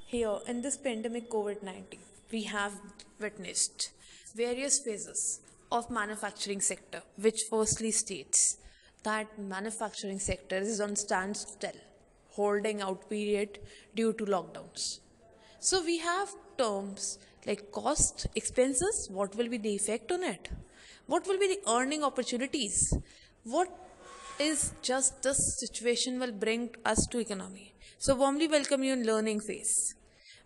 Here, in this pandemic COVID-19, we have witnessed various phases of manufacturing sector, which firstly states that manufacturing sector is on standstill, holding out period due to lockdowns. So we have terms like cost, expenses, what will be the effect on it? What will be the earning opportunities? What is just this situation will bring us to economy? So warmly welcome you in learning phase,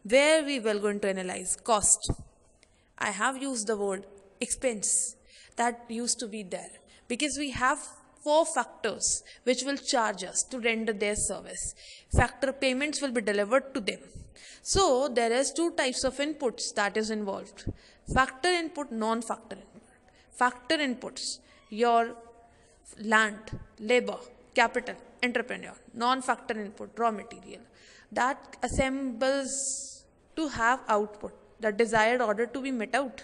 where we will going to analyze cost. I have used the word expense that used to be there because we have four factors which will charge us to render their service. Factor payments will be delivered to them. So there is two types of inputs that is involved. Factor input, non-factor input. Factor inputs, your land, labor, capital, entrepreneur. Non-factor input, raw material. That assembles to have output, the desired order to be met out.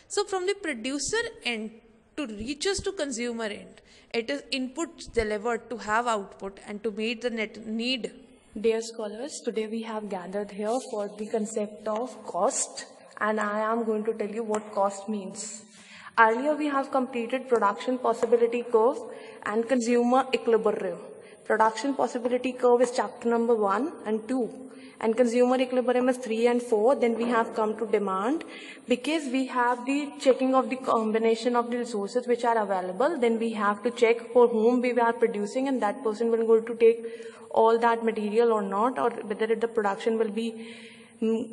So from the producer end to reaches to consumer end, it is inputs delivered to have output and to meet the net need. Dear scholars, today we have gathered here for the concept of cost, and I am going to tell you what cost means. Earlier we have completed production possibility curve and consumer equilibrium. Production possibility curve is chapter number 1 and 2, and consumer equilibrium is 3 and 4. Then we have come to demand, because we have the checking of the combination of the resources which are available. Then we have to check for whom we are producing, and that person will go to take all that material or not, or whether the production will be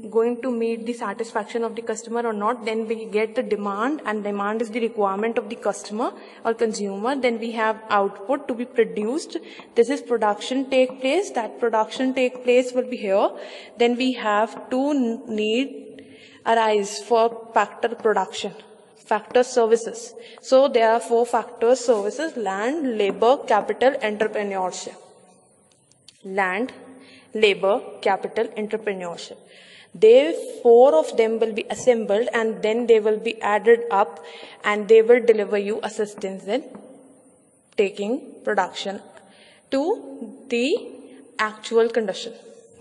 going to meet the satisfaction of the customer or not. Then we get the demand, and demand is the requirement of the customer or consumer. Then we have output to be produced. This is production take place. That production take place will be here. Then we have two need arise for factor production. Factor services. So there are four factors: services, land, labor, capital, entrepreneurship. Land, labor, capital, entrepreneurship. Four of them will be assembled, and then they will be added up, and they will deliver you assistance in taking production to the actual condition.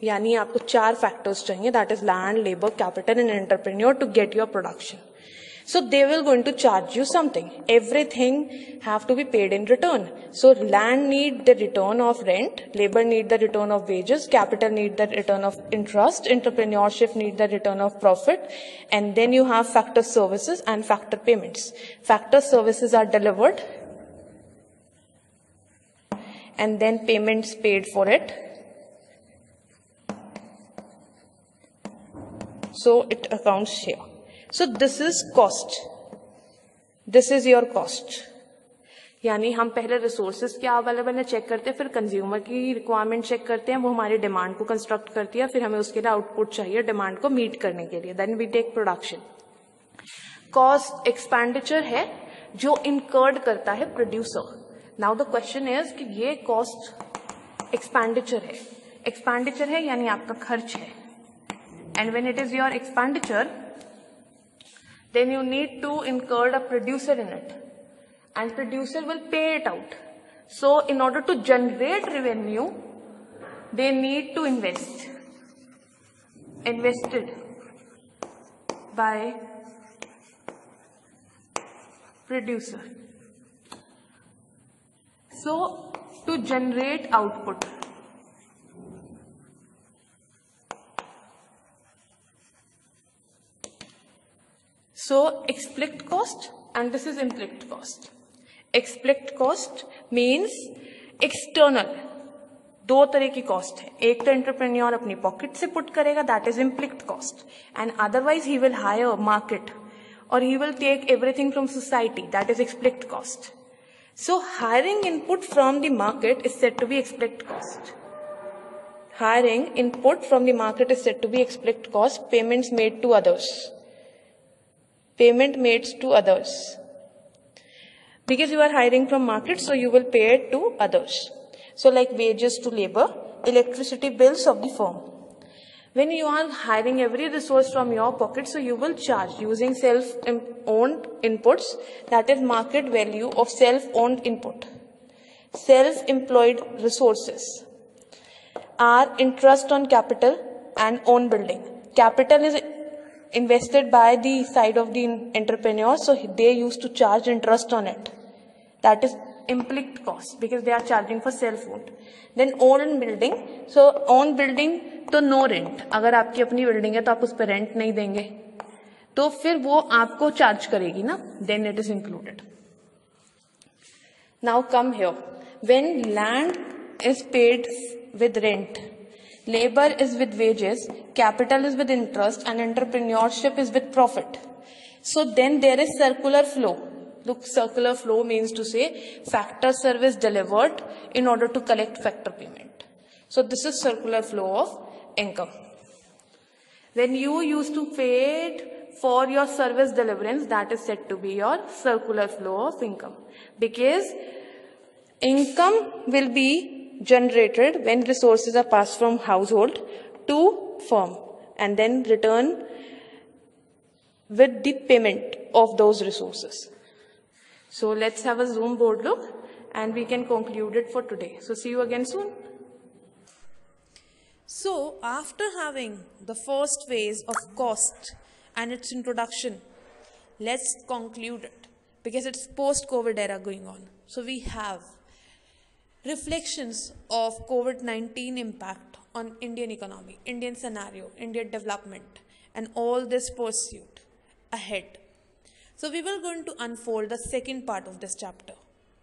यानी आपको चार factors चाहिए, that is land, labor, capital and entrepreneur, to get your production. So they will going to charge you something. Everything have to be paid in return. So land need the return of rent, labor need the return of wages, capital need the return of interest, entrepreneurship need the return of profit, and then you have factor services and factor payments. Factor services are delivered, and then payments paid for it. So it accounts here. So this is cost. This is your cost. यानी हम पहले resources क्या available है check करते हैं, फिर consumer की requirement check करते हैं, वो हमारी डिमांड को कंस्ट्रक्ट करती है, फिर हमें उसके लिए आउटपुट चाहिए डिमांड को मीट करने के लिए. Then we take production. Cost expenditure है जो इनकर्ड करता है producer. Now the question is कि ये कॉस्ट एक्सपेंडिचर है. एक्सपेंडिचर है यानी आपका खर्च है. And when it is your expenditure, then you need to incur a producer in it, and producer will pay it out. So in order to generate revenue, they need to invest. Invested by producer. So to generate output, so explicit cost, and this is implicit cost. Explicit cost means external. दो तरह की cost है. एक तो entrepreneur अपनी pocket से put करेगा, that is implicit cost, and otherwise he will hire market और he will take everything from society, that is explicit cost. So hiring input from the market is said to be explicit cost. Hiring input from the market is said to be explicit cost. Payments made to others. Payment made to others. Because you are hiring from market, so you will pay it to others. So like wages to labor, electricity bills of the firm. When you are hiring every resource from your pocket, so you will charge using self-owned inputs, that is market value of self-owned input. Self-employed resources are interest on capital, and own building. Capital is invested by the side of the entrepreneur, so they used to charge interest on it. That is implicit cost because they are charging for self-owned. Then own building. So own building तो no rent. अगर आपकी अपनी building है तो आप उस पर rent नहीं देंगे तो फिर वो आपको चार्ज करेगी ना. Then it is included. Now come here. When land is paid with rent, labor is with wages, capital is with interest, and entrepreneurship is with profit. So then there is circular flow. Look, circular flow means to say factor service delivered in order to collect factor payment. So this is circular flow of income. When you used to pay for your service deliverance, that is said to be your circular flow of income. Because income will be generated when resources are passed from household to firm and then return with the payment of those resources. So let's have a Zoom board look and we can conclude it for today. So see you again soon. So after having the first phase of cost and its introduction, let's conclude it because it's post-COVID era going on. So we have reflections of COVID-19 impact on Indian economy, Indian scenario, Indian development, and all this pursuit ahead. So we will going to unfold the second part of this chapter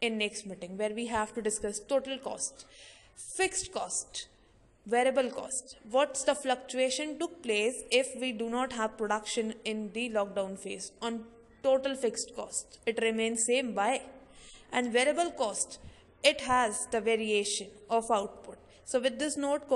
in next meeting where we have to discuss total cost, fixed cost, variable cost. What's the fluctuation took place if we do not have production in the lockdown phase on total fixed cost? It remains same. Why? And variable cost, it has the variation of output. So with this note,